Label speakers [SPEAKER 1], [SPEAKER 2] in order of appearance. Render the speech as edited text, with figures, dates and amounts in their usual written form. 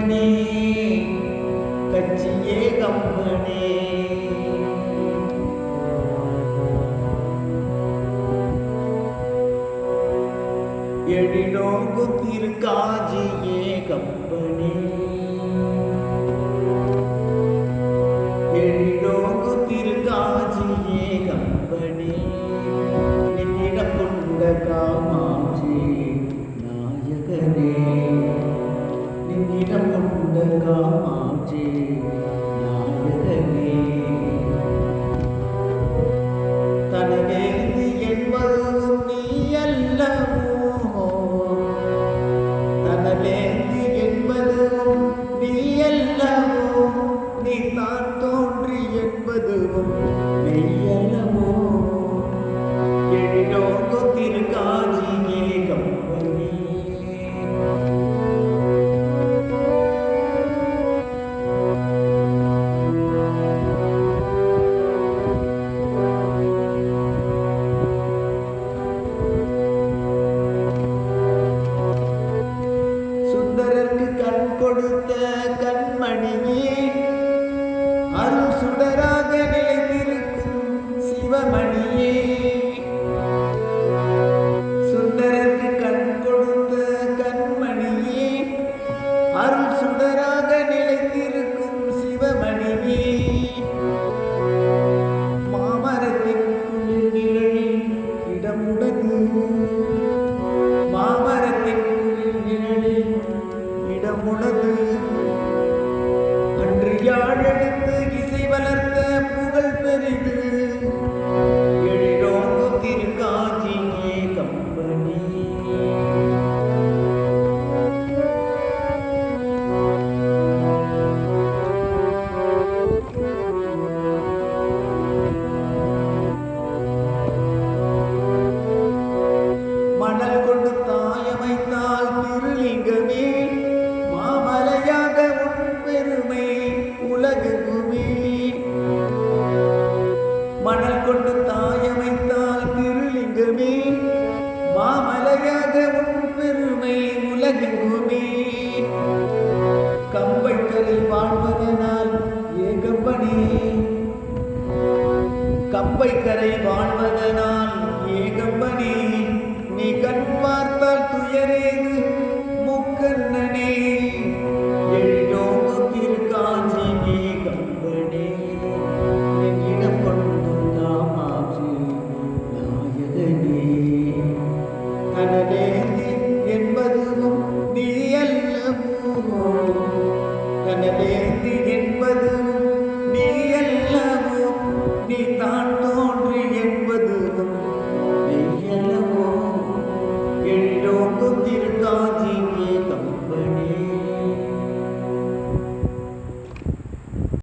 [SPEAKER 1] கம்பனே கட்சியே கம்பனே எழிலோங்கு திருக்காஞ்சியே கம்பனே எழிலோங்கு திருக்காஞ்சியே கம்பனே நின்னிடம் கொண்ட காமாட்சி நாயகனே நின்னிடம் கொண்ட காமாட்சி நாயகனே தனவேந்தி என்பதும் நீ அல்லவோ தனவேந்தி என்பதும் நீ அல்லவோ நீ தான் தோன்றி என்பதும் மெய்யல்லவோ எழிலோங்கு திருக்காஞ்சியே கம்பனே சுந்தரருக்கு கண் கொடுத்த கண்மணியே அருள் சுடராக நிலைத்திருக்கும் சிவமணியே